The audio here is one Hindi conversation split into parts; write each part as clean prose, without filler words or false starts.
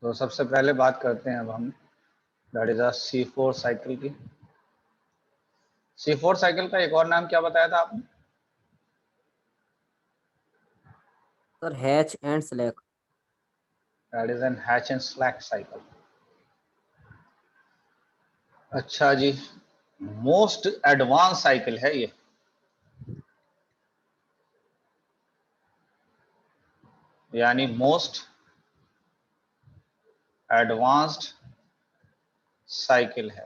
तो सबसे पहले बात करते हैं अब हम that is a C4 cycle की। C4 साइकिल का एक और नाम क्या बताया था आपने? Sir hatch and slack. That is N hatch and slack cycle. अच्छा जी, मोस्ट एडवांस साइकिल है ये। यानी मोस्ट एडवांस्ड साइकिल है।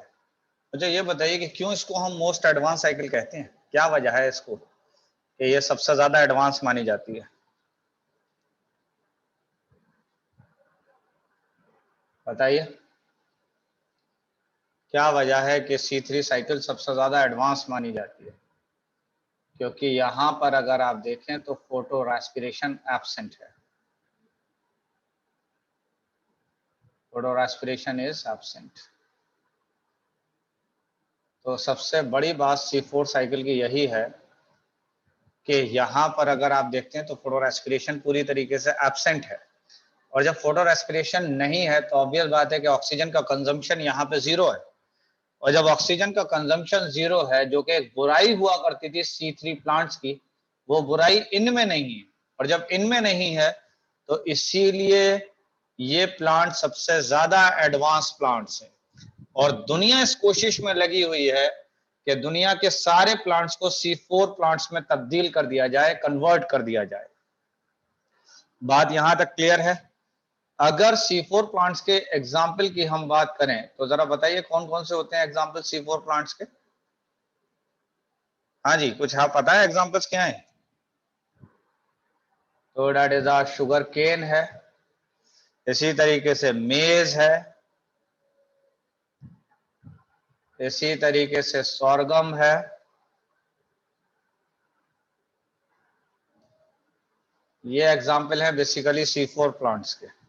मुझे ये बताइए कि क्यों इसको हम मोस्ट एडवांस साइकिल कहते हैं, क्या वजह है इसको कि ये सबसे ज्यादा एडवांस मानी जाती है? बताइए क्या वजह है कि C3 साइकिल सबसे ज्यादा एडवांस मानी जाती है? क्योंकि यहां पर अगर आप देखें तो फोटो रेस्पिरेशन एब्सेंट है। Photo respiration is absent. तो सबसे बड़ी बात C4 साइकिल की यही है कि यहाँ पर अगर आप देखते हैं तो फोटो रेस्पिरेशन पूरी तरीके से एब्सेंट है। और जब फोटो रेस्पिरेशन नहीं है तो ऑब्वियस बात है कि ऑक्सीजन का कंजम्पशन यहाँ पे जीरो है। और जब ऑक्सीजन का कंजम्पशन जीरो है, जो कि एक बुराई हुआ करती थी C3 प्लांट्स की, वो बुराई इनमें नहीं है। और जब इनमें नहीं है तो इसीलिए ये प्लांट सबसे ज्यादा एडवांस प्लांट्स हैं। और दुनिया इस कोशिश में लगी हुई है कि दुनिया के सारे प्लांट्स को C4 प्लांट्स में तब्दील कर दिया जाए, कन्वर्ट कर दिया जाए। बात यहां तक क्लियर है? अगर C4 प्लांट्स के एग्जाम्पल की हम बात करें तो जरा बताइए कौन कौन से होते हैं एग्जाम्पल C4 प्लांट्स के? हाँ जी, कुछ आप पता है एग्जाम्पल्स क्या है? तो that is a sugar cane है, इसी तरीके से मेज है, इसी तरीके से सोरगम है, ये एग्जाम्पल है बेसिकली C4 प्लांट्स के।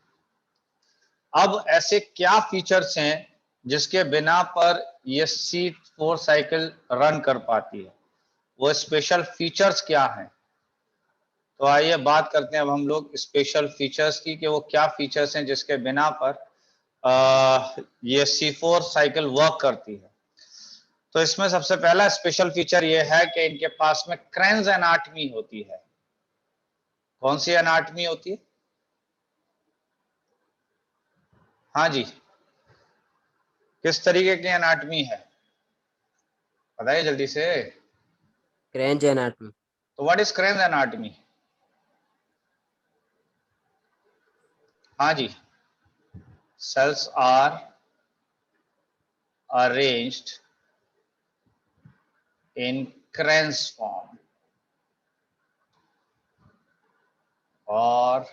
अब ऐसे क्या फीचर्स हैं जिसके बिना पर ये C4 साइकिल रन कर पाती है, वो स्पेशल फीचर्स क्या हैं? तो आइए बात करते हैं अब हम लोग स्पेशल फीचर्स की कि वो क्या फीचर्स हैं जिसके बिना पर ये C4 साइकिल वर्क करती है। तो इसमें सबसे पहला स्पेशल फीचर ये है कि इनके पास में क्रेन्ज एनाटमी होती है। कौन सी एनाटमी होती है? हाँ जी, किस तरीके की एनाटमी है बताइए जल्दी से। क्रेंच एनाटमी। तो व्हाट इज क्रेन्ज एनाटमी? हाँ जी, cells are arranged in Kranz form or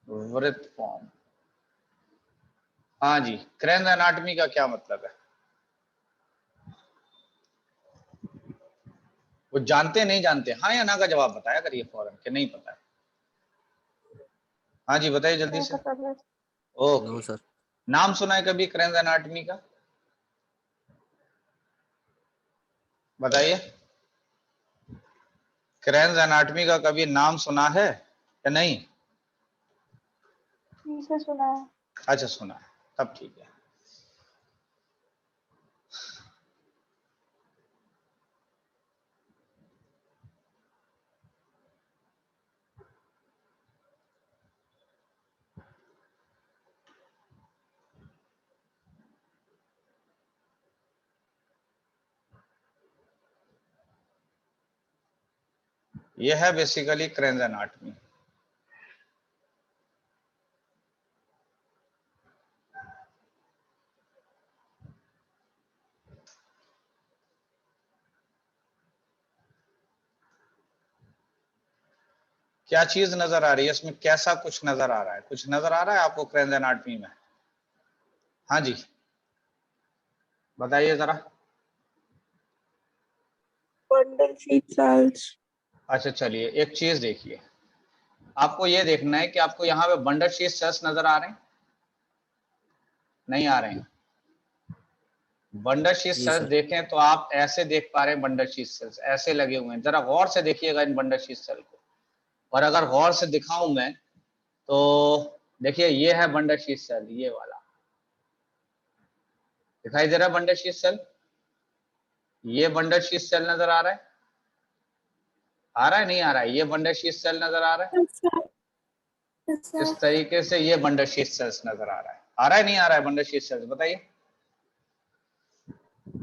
वृत्त फॉर्म। हाँ जी, क्रेन्ज एनाटमी का क्या मतलब है? वो जानते नहीं जानते? हाँ या ना का जवाब बताया करिए फौरन के नहीं पता है। हाँ जी बताइए जल्दी से। No okay, sir. नाम सुना है कभी क्रेन्ज एनाटमी का? बताइए, क्रेन्ज एनाटमी का कभी नाम सुना है या नहीं? से सुना है। अच्छा सुना है, तब ठीक है। यह है बेसिकली क्रेन्ज एनाटमी। क्या चीज नजर आ रही है इसमें? कैसा कुछ नजर आ रहा है? कुछ नजर आ रहा है आपको क्रेन्ज एनाटमी में? हाँ जी बताइए जरा। Bundle sheath cells. अच्छा चलिए, एक चीज देखिए, आपको ये देखना है कि आपको यहाँ पे बंडल शीट सेल्स नजर आ रहे हैं? नहीं आ रहे हैं? बंडल शीट जी सेल्स सर। देखें तो आप ऐसे देख पा रहे हैं, बंडल शीट सेल्स ऐसे लगे हुए हैं। जरा गौर से देखिएगा इन बंडल शीट सेल को और अगर गौर से दिखाऊं मैं तो देखिए ये है बंडल शीथ सेल, ये वाला दिखाई दे रहा है बंडल शीथ सेल, ये बंडल शीथ सेल नजर आ रहा है, आ रहा है नहीं आ रहा है, ये बंडल शीथ सेल नजर आ रहा है, Yes, sir. Yes, इस sir. तरीके से ये बंडल शीथ सेल्स नजर आ रहा है नहीं आ रहा है बंडल शीथ सेल्स, बताइए।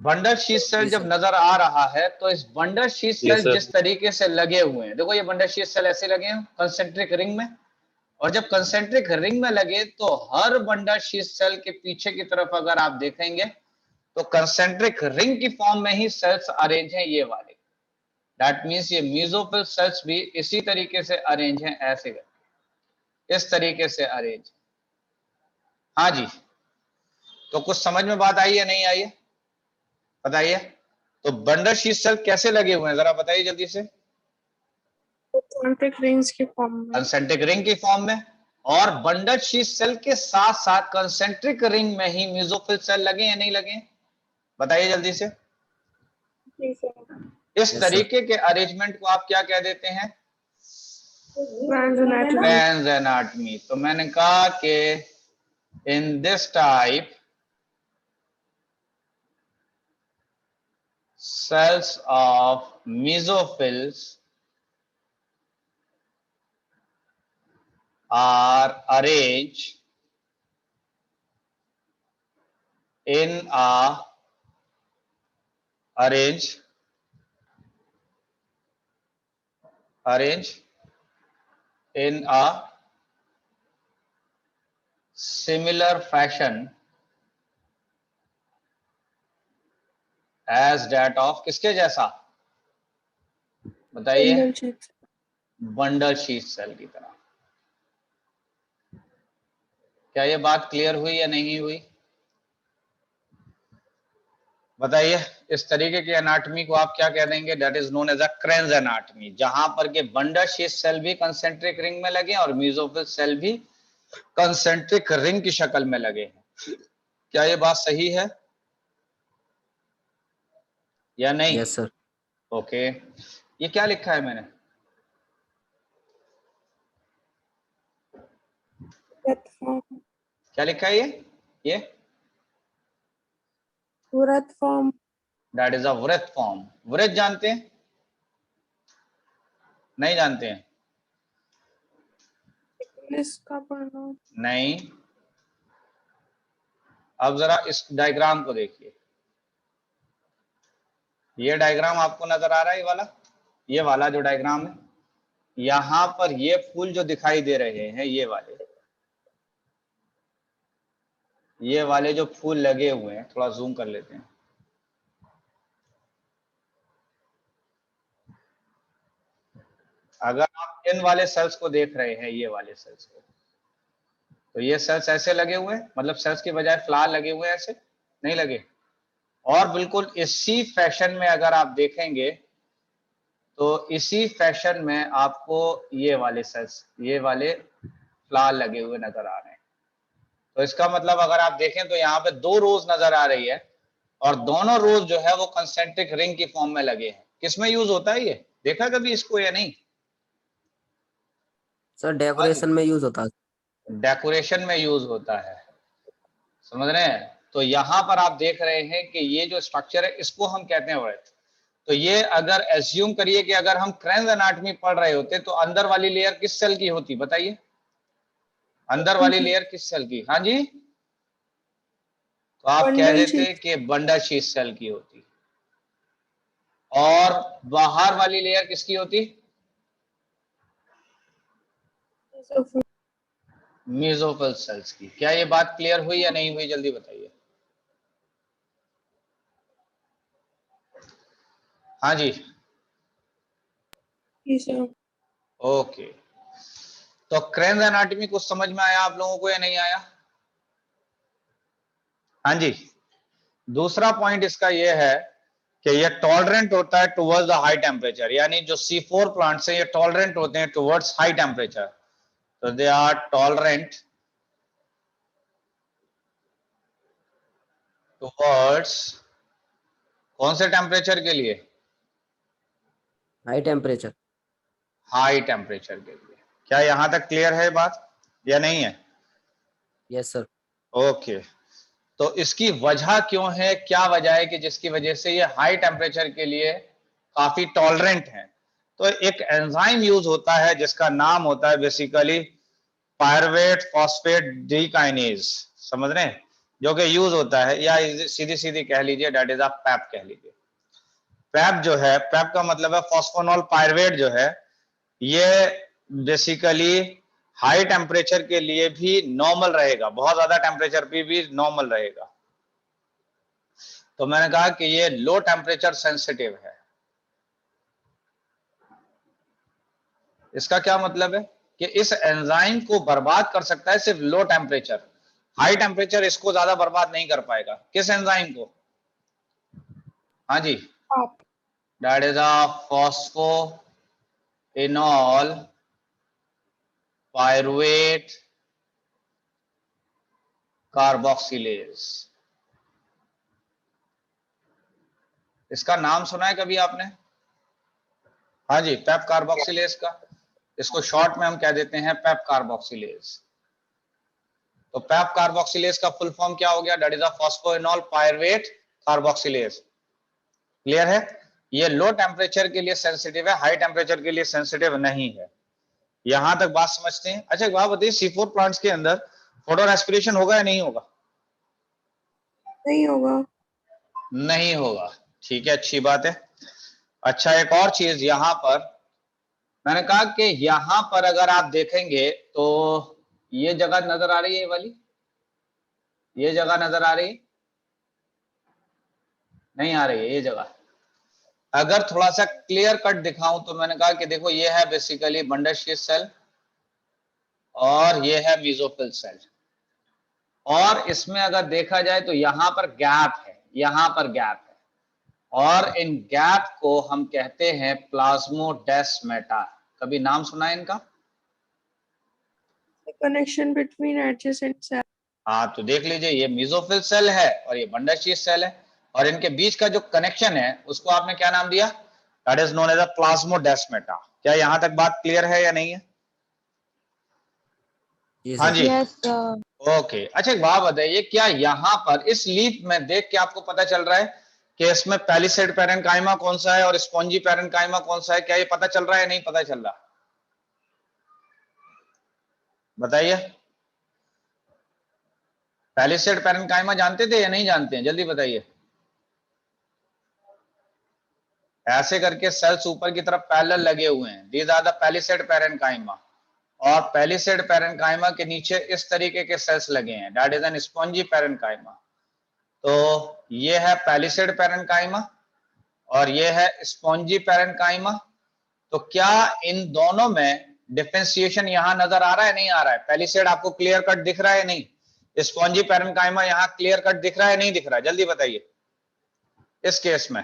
बंडल शीथ सेल जी जब सर। नजर आ रहा है तो इस bundle sheath Yes, cell sir. जिस तरीके से लगे हुए हैं, देखो ये बंडल शीथ सेल ऐसे लगे हैं कंसेंट्रिक रिंग में, और जब कंसेंट्रिक रिंग में लगे तो हर बंडल शीथ सेल के पीछे की तरफ अगर आप देखेंगे तो कंसेंट्रिक रिंग की फॉर्म में ही सेल्स अरेंज हैं ये वाले, दैट मींस ये मेसोफिल सेल्स भी इसी तरीके से अरेंज हैं, ऐसे इस तरीके से अरेंज। हाँ जी, तो कुछ समझ में बात आई है नहीं आई है बताइए। तो बंडल शीथ सेल कैसे लगे हुए हैं जरा बताइए जल्दी से, Contact rings के form में. कंसेंट्रिक रिंग की फॉर्म में, और बंडल शीथ सेल के साथ साथ कंसेंट्रिक रिंग में ही मेसोफिल सेल लगे या नहीं लगे, बताइए जल्दी से। जी sir. इस Yes, sir. तरीके के अरेंजमेंट को आप क्या कह देते हैं, Grand anatomy. Trans anatomy. तो मैंने कहा कि in this type cells of mesophils are arranged in a similar fashion as that of किसके जैसा बताइए, Bundle sheath. Bundle sheath cell की तरह। क्या ये बात क्लियर हुई या नहीं हुई बताइए। इस तरीके की एनाटमी को आप क्या कह देंगे, that is known as a Kranz anatomy, जहां पर के बंडल शीथ सेल भी कंसेंट्रिक रिंग में लगे और मेसोफिल सेल भी कंसेंट्रिक रिंग की शक्ल में लगे हैं। क्या ये बात सही है या नहीं? Yes sir. ओके, ये क्या लिखा है मैंने, Wrath form. क्या लिखा है ये Wrath form. दैट इज अ वृत्त फॉर्म। वृत्त जानते हैं नहीं जानते हैं? इसका पढ़ना. नहीं। अब जरा इस डायग्राम को देखिए, ये डायग्राम आपको नजर आ रहा है, ये वाला जो डायग्राम है, यहां पर ये फूल जो दिखाई दे रहे हैं ये वाले जो फूल लगे हुए हैं, थोड़ा जूम कर लेते हैं, अगर आप इन वाले सेल्स को देख रहे हैं, ये वाले सेल्स को, तो ये सेल्स ऐसे लगे हुए हैं, मतलब सेल्स के बजाय फ्लावर लगे हुए हैं, ऐसे नहीं लगे। और बिल्कुल इसी फैशन में अगर आप देखेंगे तो इसी फैशन में आपको ये वाले सेल्स, ये वाले फ्लावर लगे हुए नजर आ रहे हैं। तो इसका मतलब अगर आप देखें तो यहाँ पे 2 रोज नजर आ रही है, और दोनों रोज जो है वो कंसेंट्रिक रिंग की फॉर्म में लगे हैं। किसमें यूज होता है ये, देखा कभी इसको या नहीं? सर डेकोरेशन में यूज होता है। डेकोरेशन में यूज होता है, समझ रहे हैं? तो यहाँ पर आप देख रहे हैं कि ये जो स्ट्रक्चर है इसको हम कहते हैं वृत्त। तो ये अगर एज्यूम करिए कि अगर हम क्रेन्स एनाटमी पढ़ रहे होते तो अंदर वाली लेयर किस सेल की होती बताइए, अंदर वाली लेयर किस सेल की? हाँ जी, तो आप कह Bundle देते sheath. कि बंडल शीथ सेल की होती, और बाहर वाली लेयर किसकी होती? Mesophil. मेसोफिल सेल्स की। क्या ये बात क्लियर हुई या नहीं हुई जल्दी बताइए। हाँ जी, जी sir. ओके। तो क्रेन्स एनाटमी कुछ समझ में आया आप लोगों को या नहीं आया? हाँ जी। दूसरा पॉइंट इसका ये है कि ये टॉलरेंट होता है टुवर्ड्स द हाई टेम्परेचर, यानी जो C4 प्लांट्स हैं ये टॉलरेंट होते हैं टुवर्ड्स हाई टेम्परेचर। तो दे आर टॉलरेंट टुवर्ड्स कौन से टेम्परेचर के लिए? High temperature. हाई टेम्परेचर के लिए। क्या यहां तक क्लियर है बात या नहीं है? Yes sir. ओके, तो इसकी वजह क्यों है, क्या वजह है कि जिसकी वजह से ये हाई टेम्परेचर के लिए काफी टॉलरेंट है? तो एक एंजाइम यूज होता है जिसका नाम होता है बेसिकली पायरुवेट फॉस्फेट डीकाइनेज, समझ रहे हैं, जो कि यूज होता है, या सीधी सीधी कह लीजिए डेट इज अ पैप कह लीजिए। पैप जो है, पैप का मतलब है फॉस्फोनॉल पायरुवेट जो है, ये बेसिकली हाई टेम्परेचर के लिए भी नॉर्मल रहेगा, बहुत ज्यादा टेम्परेचर पे भी नॉर्मल रहेगा। तो मैंने कहा कि ये लो टेम्परेचर सेंसिटिव है। इसका क्या मतलब है कि इस एंजाइम को बर्बाद कर सकता है सिर्फ लो टेम्परेचर, हाई टेम्परेचर इसको ज्यादा बर्बाद नहीं कर पाएगा। किस एंजाइम को? हाँ जी, PAP. That is a phosphoenol pyruvate carboxylase. इसका नाम सुना है कभी आपने? हाँ जी, पेप कार्बोक्सिलेज का, इसको शॉर्ट में हम कह देते हैं पेप कार्बोक्सिलेज। तो पेप कार्बोक्सिलेज का फुल फॉर्म क्या हो गया? That is a phosphoenol pyruvate carboxylase. Clear है? ये लो टेम्परेचर के लिए सेंसिटिव है, हाई टेम्परेचर के लिए सेंसिटिव नहीं है। यहां तक बात समझते हैं? अच्छा एक बात बताइए, C4 प्लांट्स के अंदर फोटो रेस्पिरेशन होगा या नहीं होगा? नहीं होगा। नहीं होगा, ठीक है, अच्छी बात है। अच्छा एक और चीज यहां पर मैंने कहा कि यहां पर अगर आप देखेंगे तो ये जगह नजर आ रही है, ये वाली, ये जगह नजर आ रही है? नहीं आ रही है ये जगह? अगर थोड़ा सा क्लियर कट दिखाऊं तो मैंने कहा कि देखो ये है बेसिकली बंडल शीथ सेल और ये है मेसोफिल सेल, और इसमें अगर देखा जाए तो यहां पर गैप है, यहां पर गैप है, और इन गैप को हम कहते हैं प्लाज्मोडेस्माटा। कभी नाम सुना है इनका? The connection between adjacent cells. हाँ, तो देख लीजिए, ये मेसोफिल सेल है और ये बंडल शीथ सेल है, और इनके बीच का जो कनेक्शन है उसको आपने क्या नाम दिया? That is known as a plasmodesmata. क्या यहां तक बात क्लियर है या नहीं है? जी हाँ सर। जी, Yes, sir. ओके। अच्छा एक बात बताइए, क्या यहां पर इस लीफ में देख के आपको पता चल रहा है कि इसमें पैलिसेड पैरेन्काइमा कौन सा है और स्पॉन्जी पैरेन्काइमा कौन सा है? क्या ये पता चल रहा है या नहीं पता चल रहा? बताइए, पैलिसेड पैरेन्काइमा जानते थे या नहीं जानते हैं? जल्दी बताइए। ऐसे करके सेल्स ऊपर की तरफ पैरेलल लगे हुए हैं, these are the palisade parenchyma, और पैलिसेड पैरेन्काइमा के नीचे इस तरीके के सेल्स लगे हैं, that is an spongy parenchyma. तो ये है पैलिसेड पैरेन्काइमा और ये है स्पॉन्जी पैरेन्काइमा। तो क्या इन दोनों में डिफरेंशिएशन यहां नजर आ रहा है नहीं आ रहा है? पैलिसेड आपको क्लियर कट दिख रहा है नहीं? स्पॉन्जी पैरेन्काइमा यहां क्लियर कट दिख रहा है नहीं दिख रहा है? जल्दी बताइए। इस केस में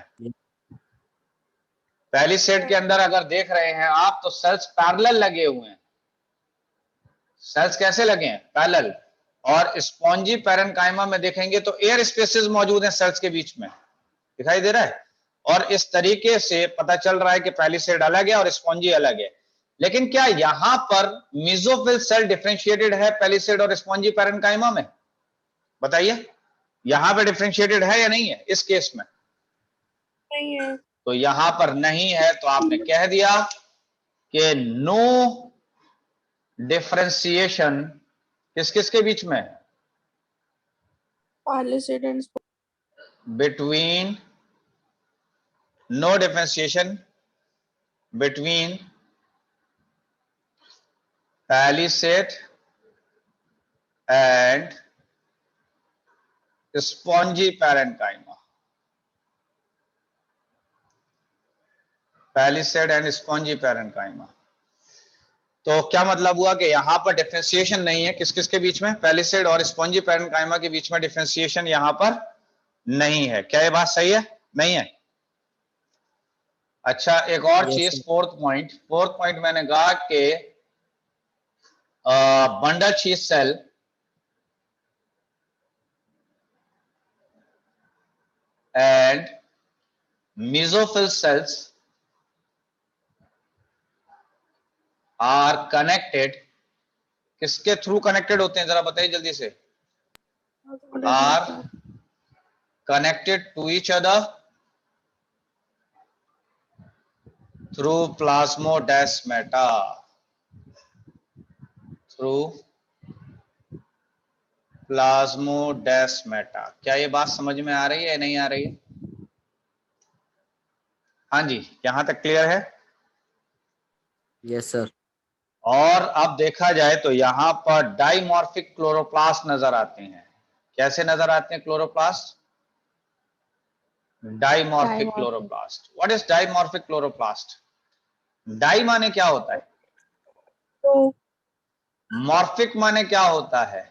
पैलिसेड के अंदर अगर देख रहे हैं आप तो सेल्स पैरेलल लगे हुए हैं। सेल्स कैसे लगे हैं? पैरेलल। और स्पॉन्जी पैरेन्काइमा में देखेंगे तो एयर स्पेसेस मौजूद हैं सेल्स के बीच में, दिखाई दे रहा है, और इस तरीके से पता चल रहा है कि पैलिसेड अलग है और स्पॉन्जी अलग है। लेकिन क्या यहां पर मेसोफिल सेल डिफरेंशिएटेड है पैलिसेड और स्पॉन्जी पैरेन्काइमा में? बताइए, यहां पे डिफरेंशिएटेड है या नहीं है इस केस में? नहीं है। तो यहां पर नहीं है, तो आपने कह दिया कि नो डिफरेंशिएशन किस किस के बीच में? Palisade and between, no differentiation between palisade and spongy parenchyma. Palisade and spongy parenchyma. तो क्या मतलब हुआ कि यहां पर डिफरेंशिएशन नहीं है किस किस के बीच में? पैलिसेड और स्पॉन्जी पैरेन्काइमा के बीच में डिफरेंशिएशन यहां पर नहीं है। क्या ये बात सही है? नहीं है? अच्छा एक और यस चीज, सर। फोर्थ पॉइंट मैंने कहा कि bundle sheath cell and mesophyll cells are connected, किसके थ्रू कनेक्टेड होते हैं जरा बताइए जल्दी से, are connected to each other through plasmodesmata, through plasmodesmata. क्या ये बात समझ में आ रही है या नहीं आ रही है? हाँ जी, यहां तक क्लियर है? Yes sir. और अब देखा जाए तो यहां पर डाइमॉर्फिक क्लोरोप्लास्ट नजर आते हैं। कैसे नजर आते हैं chloroplast? Dimorphic chloroplast. What is dimorphic chloroplast? Di माने क्या होता है? तो मॉर्फिक माने क्या होता है?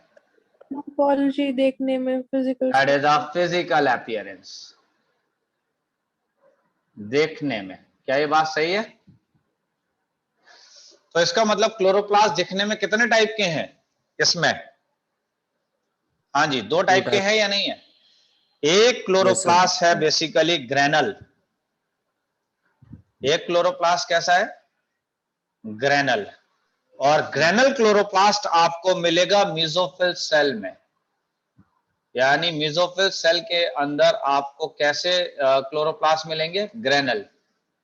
मॉर्फोलॉजी देखने में, physical that is a physical appearance, देखने में। क्या ये बात सही है? तो इसका मतलब क्लोरोप्लास्ट दिखने में कितने टाइप के हैं इसमें? हाँ जी, दो टाइप के हैं या नहीं है? एक क्लोरोप्लास्ट है बेसिकली ग्रेनल। एक क्लोरोप्लास्ट कैसा है? ग्रेनल। और ग्रेनल क्लोरोप्लास्ट आपको मिलेगा मेसोफिल सेल में। यानी मेसोफिल सेल के अंदर आपको कैसे क्लोरोप्लास्ट मिलेंगे? ग्रेनल,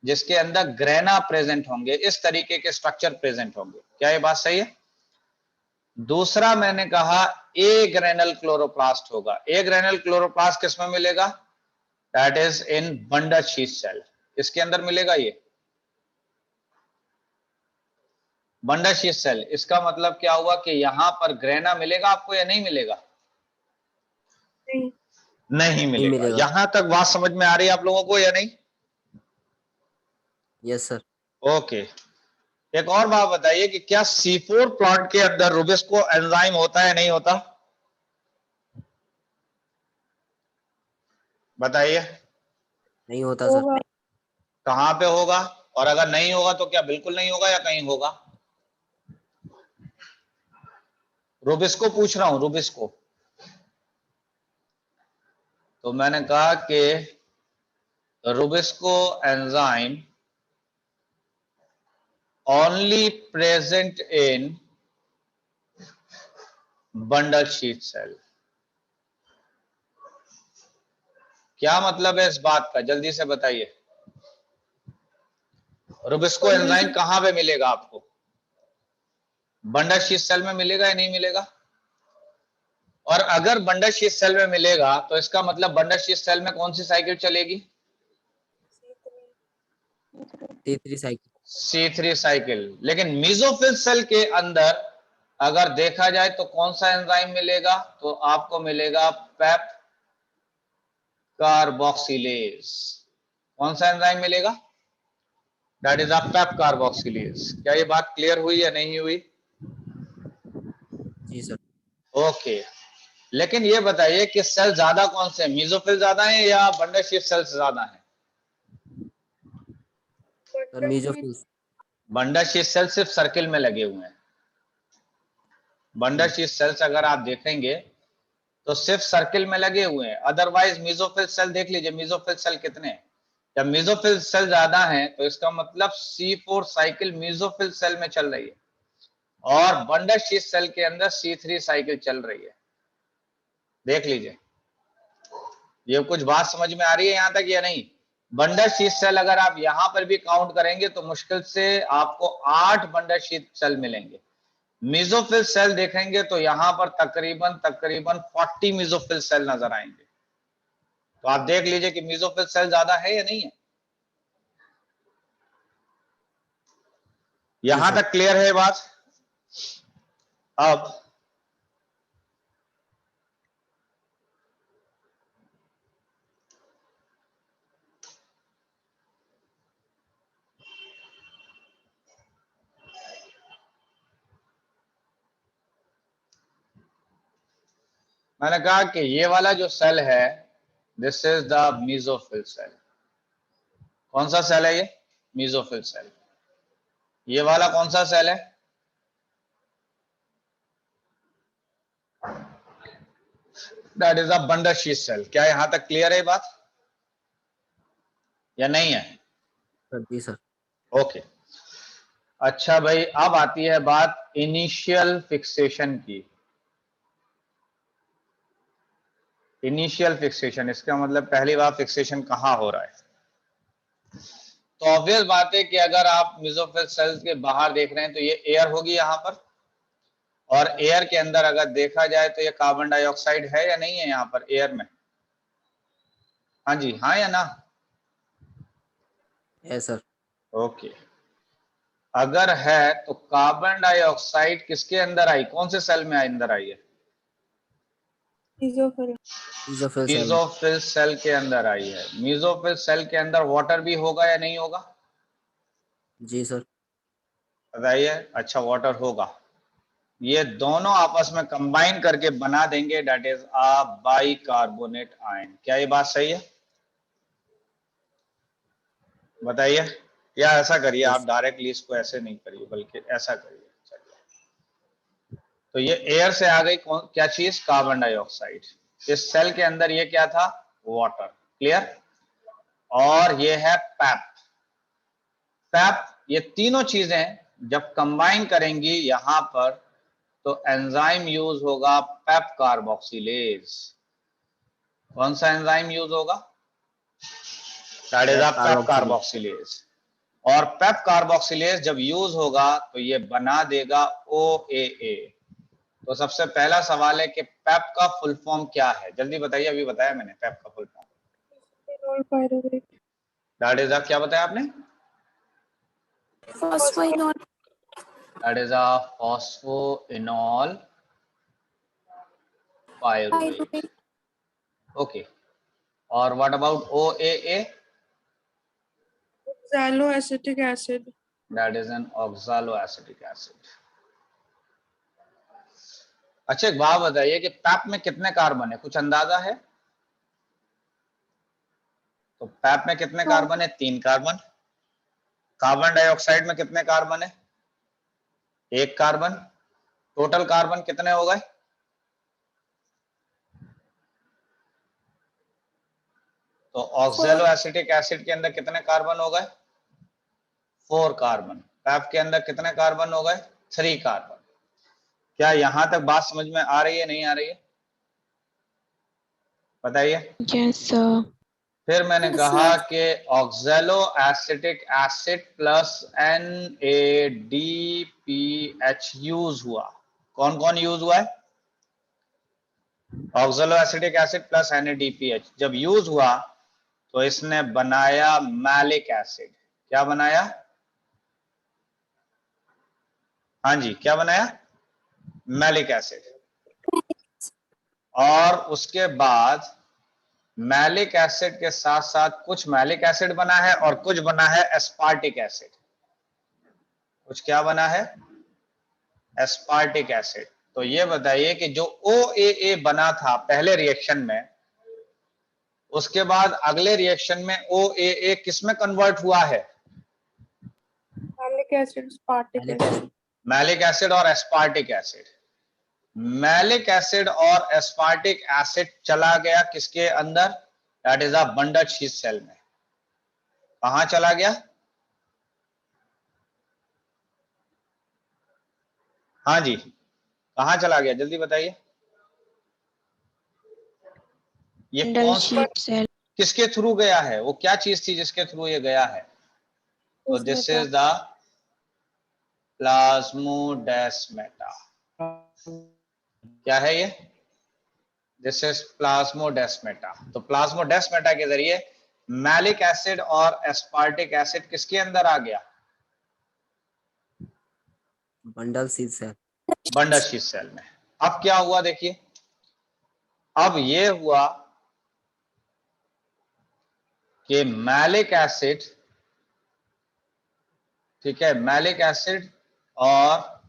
जिसके अंदर ग्रेना प्रेजेंट होंगे, इस तरीके के स्ट्रक्चर प्रेजेंट होंगे। क्या ये बात सही है? दूसरा मैंने कहा ए ग्रेनल क्लोरोप्लास्ट होगा। ए ग्रेनल क्लोरोप्लास्ट किसमें मिलेगा? That is in bundle sheath cell. इसके अंदर मिलेगा ये बंडल शीथ सेल। इसका मतलब क्या हुआ कि यहां पर ग्रेना मिलेगा आपको या नहीं मिलेगा? नहीं, नहीं मिलेगा। मिलेगा। यहां तक बात समझ में आ रही है आप लोगों को या नहीं? Yes sir. ओके। एक और बात बताइए कि क्या C4 प्लांट के अंदर रुबिस्को एंजाइम होता है नहीं होता? बताइए। नहीं होता सर। होगा। कहां पे होगा? और अगर नहीं होगा तो क्या बिल्कुल नहीं होगा या कहीं होगा? रुबिस्को पूछ रहा हूं, रुबिस्को। तो मैंने कहा कि Rubisco enzyme only present in bundle sheath cell। क्या मतलब है इस बात का, जल्दी से बताइए। रुबिस्को एंजाइम कहां पे मिलेगा आपको? बंडल शीथ सेल में मिलेगा या नहीं मिलेगा? और अगर बंडल शीथ सेल में मिलेगा तो इसका मतलब बंडल शीथ सेल में कौन सी साइकिल चलेगी? T3 cycle. C3 cycle. लेकिन मेसोफिल सेल के अंदर अगर देखा जाए तो कौन सा एंजाइम मिलेगा? तो आपको मिलेगा पेप कार्बोक्सिलेज। कौन सा एंजाइम मिलेगा? That is a PEP carboxylase. क्या ये बात क्लियर हुई या नहीं हुई? जी सर। ओके। लेकिन ये बताइए कि सेल ज्यादा कौन से हैं? मेसोफिल ज्यादा है या बंडल शीथ सेल्स ज्यादा है? Sir mesophyll. Bundle sheath cell सिर्फ सर्किल में लगे हुए हैं। बंडल शीथ सेल्स अगर आप देखेंगे तो सिर्फ सर्किल में लगे हुए हैं। अदरवाइज मेसोफिल सेल देख लीजिए, मेसोफिल सेल कितने हैं। जब मेसोफिल सेल ज्यादा है तो इसका मतलब C4 साइकिल मेसोफिल सेल में चल रही है और बंडल शीथ सेल के अंदर C3 साइकिल चल रही है। देख लीजिए, ये कुछ बात समझ में आ रही है यहां तक या नहीं? बंडल शीथ सेल अगर आप यहां पर भी काउंट करेंगे तो मुश्किल से आपको 8 बंडल शीथ सेल मिलेंगे। मेसोफिल सेल देखेंगे तो यहां पर तकरीबन 40 मेसोफिल सेल नजर आएंगे। तो आप देख लीजिए कि मेसोफिल सेल ज्यादा है या नहीं है। जी यहां सर। तक क्लियर है बात? अब मैंने कहा कि ये वाला जो सेल है this is the mesophyll cell. कौन सा सेल है ये? Mesophyll cell. ये वाला कौन सा सेल है? That is a bundle sheath cell. क्या यहां तक क्लियर है बात या नहीं है? सर जी सर। ओके। अच्छा भाई, अब आती है बात इनिशियल फिक्सेशन की। इनिशियल फिक्सेशन, इसका मतलब पहली बार फिक्सेशन कहाँ हो रहा है? तो ऑब्वियस बात है कि अगर आप मेसोफिल सेल्स के बाहर देख रहे हैं तो ये एयर होगी यहाँ पर, और एयर के अंदर अगर देखा जाए तो ये कार्बन डाइऑक्साइड है या नहीं है यहाँ पर एयर में? हाँ जी, हाँ या ना? है सर। ओके, अगर है तो कार्बन डाइऑक्साइड किसके अंदर आई, कौन से सेल में अंदर आई है? Mesophyll. Mesophyll cell. Mesophyll cell के अंदर आई है। मेसोफिल सेल के अंदर वाटर भी होगा या नहीं होगा? जी सर। बताइए। अच्छा, वाटर होगा। ये दोनों आपस में कंबाइन करके बना देंगे, that is a bicarbonate ion. क्या ये बात सही है? बताइए। या ऐसा करिए, आप यस। डायरेक्टली इसको ऐसे नहीं करिए बल्कि ऐसा करिए। तो ये एयर से आ गई क्या चीज? Carbon dioxide. इस सेल के अंदर ये क्या था? वाटर। क्लियर? और ये है पैप। पैप, ये तीनों चीजें जब कंबाइन करेंगी यहां पर तो एंजाइम यूज होगा पैप कार्बोक्सिलेज। कौन सा एंजाइम यूज होगा? That is a PEP carboxylase. और पैप कार्बोक्सिलेज जब यूज होगा तो ये बना देगा OAA। तो सबसे पहला सवाल है कि पैप का फुल फॉर्म क्या है? जल्दी बताइए, अभी बताया मैंने पैप का full form. Phenol pyruvate. That is a, क्या बताया आपने? Phosphoenol that is a phosphoenol pyruvate. Okay, और what about OAA? oxaloacetic acid। That is an oxaloacetic acid. अच्छा, एक बात बताइए कि पैप में कितने कार्बन है, कुछ अंदाजा है? तो पैप में कितने कार्बन है? 3 कार्बन। कार्बन डाइऑक्साइड में कितने कार्बन है? 1 कार्बन। टोटल कार्बन कितने हो गए? तो ऑक्सैलोएसिटिक एसिड के अंदर कितने कार्बन हो गए? 4 कार्बन। पैप के अंदर कितने कार्बन हो गए? 3 कार्बन। क्या यहां तक बात समझ में आ रही है, नहीं आ रही है? बताइए। Yes sir. फिर मैंने कहा कि oxaloacetic acid plus NADPH use हुआ। कौन कौन यूज हुआ है? ऑक्सैलोएसिटिक एसिड प्लस NADPH जब यूज हुआ तो इसने बनाया मैलिक एसिड। क्या बनाया? हाँ जी, क्या बनाया? Maleic acid. और उसके बाद मैलिक एसिड के साथ साथ कुछ मैलिक एसिड बना है और कुछ बना है एस्पार्टिक एसिड। कुछ क्या बना है? Aspartic acid. तो ये बताइए कि जो OAA बना था पहले रिएक्शन में, उसके बाद अगले रिएक्शन में OAA किस में कन्वर्ट हुआ है? Malic acid, aspartic acid. Malic acid और एस्पार्टिक एसिड। मैलिक एसिड और एस्पार्टिक एसिड चला गया किसके अंदर? That is a bundle sheath cell में। कहां चला गया? हाँ जी, कहां चला गया? जल्दी बताइए। ये बंडल कौन शीट सेल। किसके थ्रू गया है? वो क्या चीज थी जिसके थ्रू ये गया है? तो दिस इज द प्लाज्मोडेस्माटा। क्या है ये? This is plasmodesmata. तो प्लाज्मोडेस्माटा के जरिए मैलिक एसिड और एस्पार्टिक एसिड किसके अंदर आ गया? Bundle sheath cell. Bundle sheath cell में। अब क्या हुआ देखिए, अब ये हुआ कि मैलिक एसिड, ठीक है, मैलिक एसिड और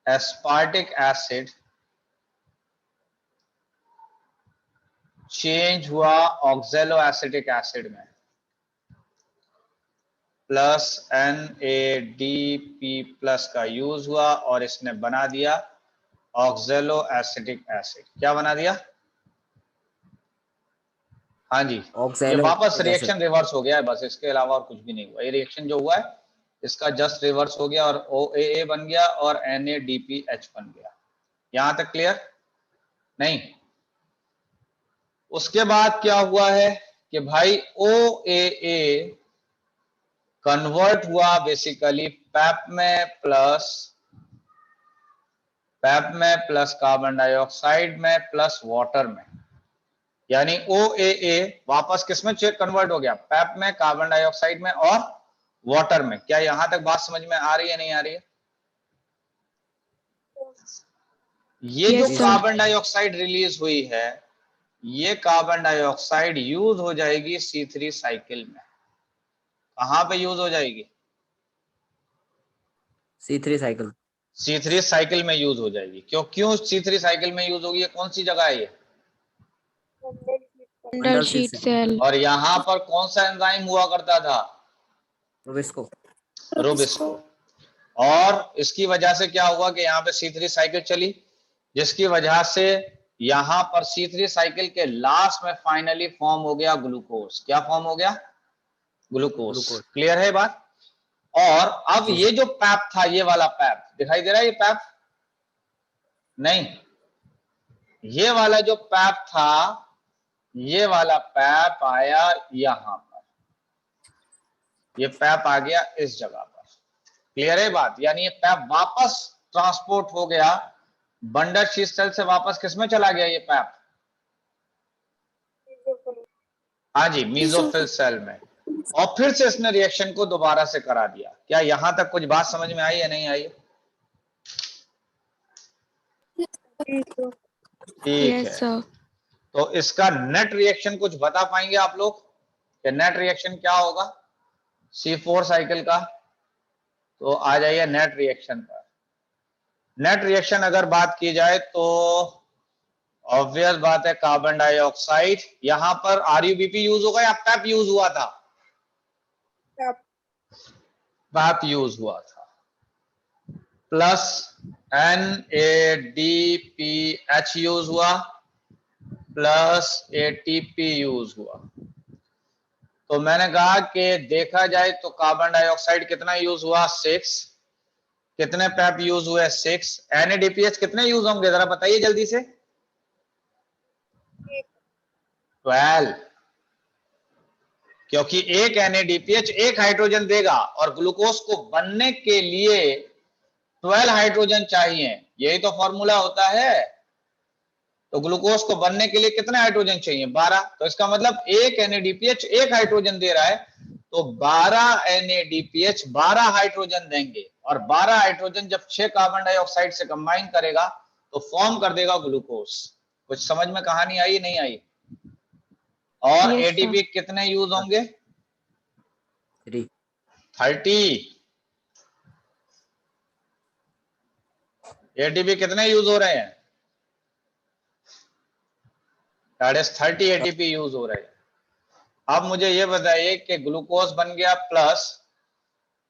एस्पार्टिक एसिड चेंज हुआ ऑक्सैलोएसिटिक एसिड में, प्लस NADP प्लस का यूज हुआ और इसने बना दिया ऑक्सैलोएसिटिक एसिड। क्या बना दिया? हाँ जी, ये वापस ऑक्सैलोएसिटिक एसिड। रिएक्शन रिवर्स हो गया है, बस इसके अलावा और कुछ भी नहीं हुआ। ये रिएक्शन जो हुआ है इसका जस्ट रिवर्स हो गया और OAA बन गया और NADPH बन गया। यहां तक क्लियर? नहीं। उसके बाद क्या हुआ है कि भाई OAA कन्वर्ट हुआ बेसिकली पैप में प्लस कार्बन डाइऑक्साइड में प्लस वाटर में, यानी OAA वापस किसमें कन्वर्ट हो गया? पैप में, कार्बन डाइऑक्साइड में और वाटर में। क्या यहां तक बात समझ में आ रही है नहीं आ रही है? ये Yes, जो sir. कार्बन डाइऑक्साइड रिलीज हुई है, ये कार्बन डाइऑक्साइड यूज हो जाएगी C3 साइकिल में। कहां पे यूज हो जाएगी? C3 cycle. C3 साइकिल में यूज हो जाएगी। क्यों C3 साइकिल में यूज होगी? कौन सी जगह है ये? Bundle sheath cell. और यहां पर कौन सा एंजाइम हुआ करता था? रुबिस्को। रुबिस्को। और इसकी वजह से क्या हुआ कि यहाँ पे C3 साइकिल चली, जिसकी वजह से यहां पर C3 साइकिल के लास्ट में फाइनली फॉर्म हो गया ग्लूकोज। क्या फॉर्म हो गया? ग्लूकोज। क्लियर है बात? और अब ये जो पैप था, ये वाला पैप दिखाई दे रहा है, ये पैप नहीं, ये वाला जो पैप था, ये वाला पैप आया यहां पर, ये पैप आ गया इस जगह पर। क्लियर है बात? यानी ये पैप वापस ट्रांसपोर्ट हो गया बंडल शीट सेल से, वापस किसमें चला गया ये पैप? हाँ जी, मीसोफिल सेल में। और फिर से इसने रिएक्शन को दोबारा से करा दिया। क्या यहां तक कुछ बात समझ में आई या नहीं आई? ठीक है। तो इसका नेट रिएक्शन कुछ बता पाएंगे आप लोग कि नेट रिएक्शन क्या होगा C4 साइकिल का? तो आ जाइए नेट रिएक्शन पर। नेट रिएक्शन अगर बात की जाए तो ऑब्वियस बात है, कार्बन डाइऑक्साइड, यहां पर RUBP यूज होगा या पैप यूज हुआ था? पैप यूज हुआ था। प्लस NADPH यूज हुआ प्लस ATP यूज हुआ। तो मैंने कहा कि देखा जाए तो कार्बन डाइऑक्साइड कितना यूज हुआ? 6। कितने पैप यूज हुए? 6। NADPH कितने यूज होंगे जरा बताइए जल्दी से? 12। क्योंकि एक NADPH एक हाइड्रोजन देगा और ग्लूकोज को बनने के लिए 12 हाइड्रोजन चाहिए। यही तो फॉर्मूला होता है। तो ग्लूकोज को बनने के लिए कितने हाइड्रोजन चाहिए? 12। तो इसका मतलब एक NADPH एक हाइड्रोजन दे रहा है, तो 12 NADPH 12 हाइड्रोजन देंगे, और 12 हाइड्रोजन जब 6 कार्बन डाइऑक्साइड से कंबाइन करेगा तो फॉर्म कर देगा ग्लूकोज। कुछ समझ में कहानी आई नहीं आई? और Yes, ATP कितने यूज होंगे? 30। ATP कितने यूज हो रहे हैं? 30 ATP यूज हो रहे हैं। अब मुझे ये बताइए कि ग्लूकोज बन गया प्लस,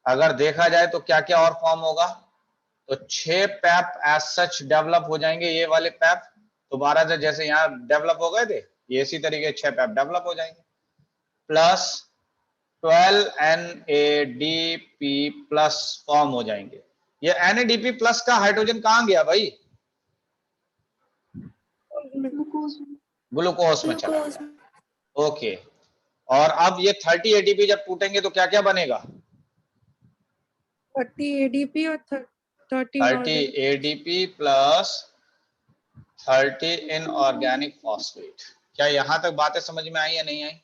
अगर देखा जाए तो क्या क्या और फॉर्म होगा? तो 6 पैप एज सच डेवलप हो जाएंगे, ये वाले पैप दोबारा से जैसे यहां डेवलप हो गए थे, ये इसी तरीके 6 पैप डेवलप हो जाएंगे, प्लस 12 NADP प्लस फॉर्म हो जाएंगे। ये NADP प्लस का हाइड्रोजन कहां गया भाई? ग्लूकोज में चला गया। ओके। और अब ये 30 ATP जब टूटेंगे तो क्या क्या बनेगा? 30 ADP और 30 30 ADP प्लस 30 इनऑर्गेनिक फॉस्फेट। क्या यहां तक बातें समझ में आई या नहीं आई?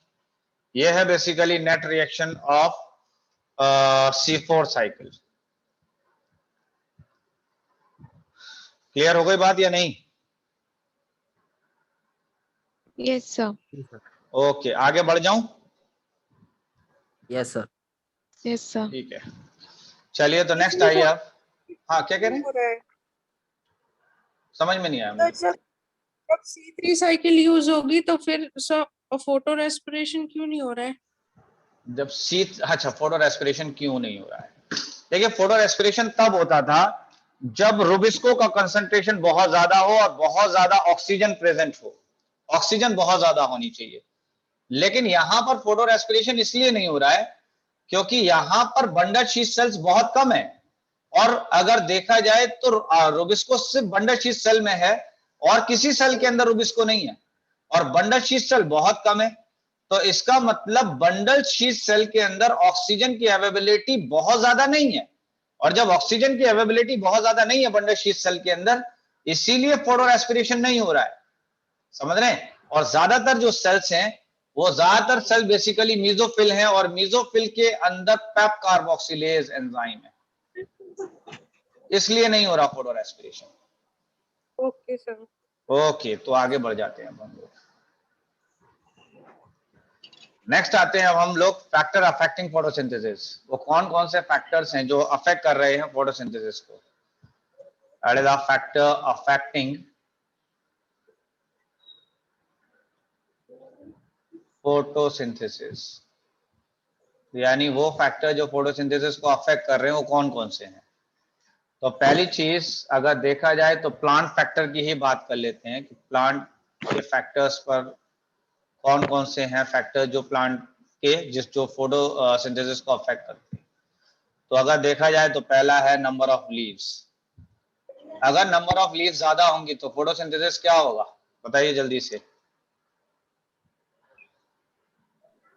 ये है basically net reaction of C4 cycle. Clear हो गई बात या नहीं? Yes, sir. ओके, आगे बढ़ जाऊं? Yes sir. Yes, sir. ठीक है, चलिए तो नेक्स्ट आइए आप। हाँ, क्या कह रहे हैं? समझ में नहीं आया मुझे। जब C3 साइकिल यूज होगी तो फिर फोटो रेस्पिरेशन क्यों नहीं हो रहा है? जब अच्छा, फोटो रेस्पिरेशन क्यों नहीं हो रहा है? देखिए, फोटो रेस्पिरेशन तब होता था जब रुबिस्को का कंसंट्रेशन बहुत ज्यादा हो और बहुत ज्यादा ऑक्सीजन प्रेजेंट हो। ऑक्सीजन बहुत ज्यादा होनी चाहिए। लेकिन यहां पर फोटो रेस्पिरेशन इसलिए नहीं हो रहा है क्योंकि यहां पर बंडल शीट सेल्स बहुत कम है, और अगर देखा जाए तो रूबिस्को सिर्फ बंडल शीट सेल में है और किसी सेल के अंदर रूबिस्को नहीं है, और बंडल शीट सेल बहुत कम है। तो इसका मतलब बंडल शीट सेल के अंदर ऑक्सीजन की अवेलेबिलिटी बहुत ज्यादा नहीं है, और जब ऑक्सीजन की अवेलेबिलिटी बहुत ज्यादा नहीं है बंडल शीट सेल के अंदर, इसीलिए फोटो रेस्पिरेशन नहीं हो रहा है, समझ रहे हैं। और ज्यादातर जो सेल्स हैं वो ज्यादातर सेल बेसिकली मीजोफिल हैं, और मीजोफिल के अंदर पेप कार्बोक्सिलेज एंजाइम है, इसलिए नहीं हो रहा photo respiration. Okay sir. Okay, तो आगे बढ़ जाते हैं अब हम लोग। नेक्स्ट आते हैं अब हम लोग फैक्टर अफेक्टिंग फोटोसिंथेसिस। वो कौन कौन से फैक्टर्स हैं जो अफेक्ट कर रहे हैं फोटोसिंथेसिस को? That is the factor affecting photosynthesis, यानी वो फैक्टर जो फोटोसिंथेसिस को अफेक्ट कर रहे हैं वो कौन कौन से हैं। तो पहली चीज अगर देखा जाए तो प्लांट फैक्टर की ही बात कर लेते हैं कि प्लांट के फैक्टर्स पर कौन कौन से हैं फैक्टर जो प्लांट के जो फोटोसिंथेसिस को अफेक्ट करते हैं। तो अगर देखा जाए तो पहला है नंबर ऑफ लीव्स। अगर नंबर ऑफ लीव्स ज्यादा होंगी तो फोटोसिंथेसिस क्या होगा, बताइए जल्दी से।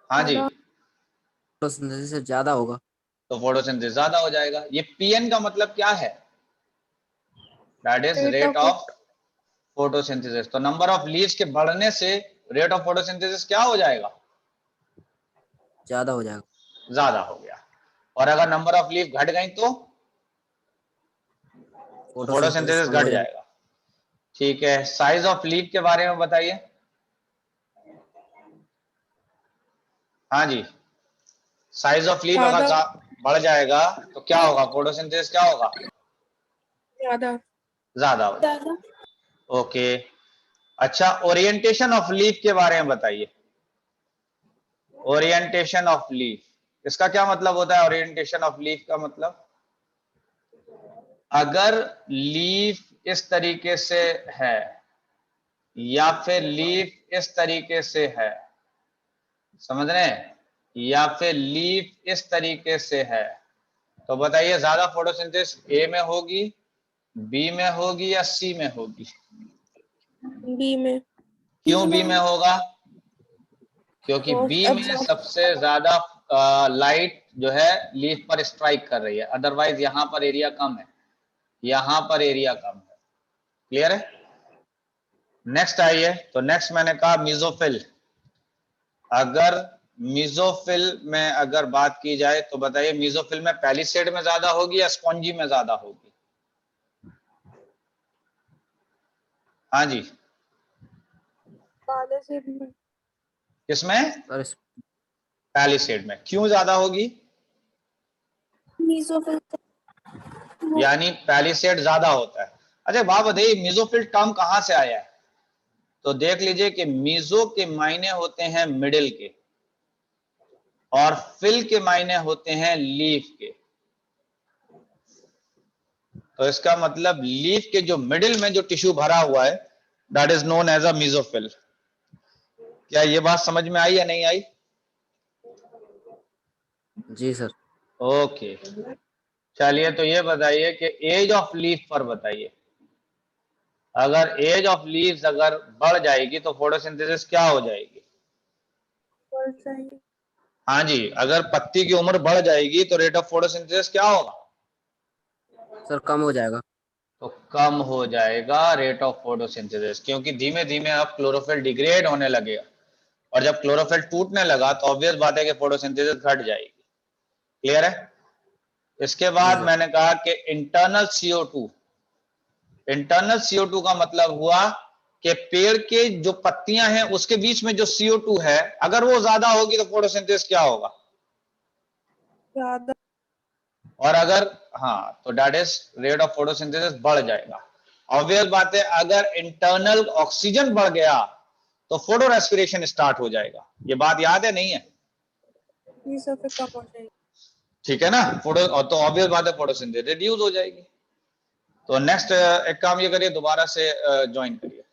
हाँ जी, फोटोसिंथेसिस से ज्यादा होगा। तो फोटोसिंथेसिस ज्यादा हो जाएगा। ये पीएन का मतलब क्या है? That is rate of photosynthesis. तो नंबर ऑफ लीव्स के बढ़ने से रेट ऑफ फोटोसिंथेसिस क्या हो जाएगा? ज्यादा हो जाएगा। ज्यादा हो गया। और अगर नंबर ऑफ लीव घट गई तो फोटोसिंथेसिस कम घट हो जाएगा। जाएगा। ठीक है, साइज ऑफ लीव के बारे में बताइए। हाँ जी, साइज ऑफ लीव अगर बढ़ जाएगा तो क्या होगा, फोटोसिंथेसिस क्या होगा? ज्यादा हो जाएगा। ओके, अच्छा ओरिएंटेशन ऑफ लीफ के बारे में बताइए। ओरिएंटेशन ऑफ लीफ, इसका क्या मतलब होता है? ओरिएंटेशन ऑफ लीफ का मतलब, अगर लीफ इस तरीके से है या फिर लीफ इस तरीके से है, समझ रहे हैं, या फिर लीफ इस तरीके से है, तो बताइए ज्यादा फोटोसिंथेसिस ए में होगी, बी में होगी या सी में होगी? बी में। क्यों बी में होगा? क्योंकि बी में सबसे ज्यादा लाइट जो है लीफ पर स्ट्राइक कर रही है, अदरवाइज यहां पर एरिया कम है, यहां पर एरिया कम है। क्लियर है? नेक्स्ट आइए, तो नेक्स्ट मैंने कहा मीजोफिल। अगर मीजोफिल में अगर बात की जाए तो बताइए मीजोफिल में पैलिसेड में ज्यादा होगी या स्पॉन्जी में ज्यादा होगी? हाँ जी, किसमें? पैलिसेड में। क्यों ज्यादा होगी? मीजोफिल। यानी पैलिसेड ज्यादा होता है। अच्छा बात बताइए मीजोफिल टर्म कहां से आया है? तो देख लीजिए कि मीजो के मायने होते हैं मिडिल के, और फिल के मायने होते हैं लीफ के। तो इसका मतलब लीफ के जो मिडिल में जो टिश्यू भरा हुआ है that is known as a mesophyll. क्या ये बात समझ में आई या नहीं आई? जी सर। ओके, चलिए तो ये बताइए कि एज ऑफ लीफ पर बताइए। अगर एज ऑफ लीव्स अगर बढ़ जाएगी तो फोटोसिंथेसिस क्या हो जाएगी? हाँ जी, अगर पत्ती की उम्र बढ़ जाएगी तो रेट ऑफ फोटोसिंथेसिस क्या होगा? सर कम हो जाएगा। तो कम हो जाएगा रेट ऑफ फोटोसिंथेसिस, क्योंकि धीमे धीमे अब क्लोरोफिल डिग्रेड होने लगेगा, और जब क्लोरोफिल टूटने लगा तो ऑब्वियस बात है कि फोटोसिंथेसिस घट जाएगी। क्लियर है? इसके बाद मैंने कहा कि इंटरनल CO2। इंटरनल CO2 का मतलब हुआ कि पेड़ के जो पत्तियां हैं उसके बीच में जो CO2 है अगर वो ज्यादा होगी तो फोटोसिंथेसिस क्या होगा? ज्यादा। और अगर हाँ तो that is rate of photosynthesis बढ़ जाएगा। ऑब्वियस बात है अगर इंटरनल ऑक्सीजन बढ़ गया तो फोटो रेस्पिरेशन स्टार्ट हो जाएगा। ये बात याद है नहीं है? ये सब पे कम हो जाएगी। ठीक है ना, फोटो, तो ऑब्वियस बात है फोटोसिंथेसिस रिड्यूस हो जाएगी। तो नेक्स्ट एक काम ये करिए, दोबारा से ज्वाइन करिए।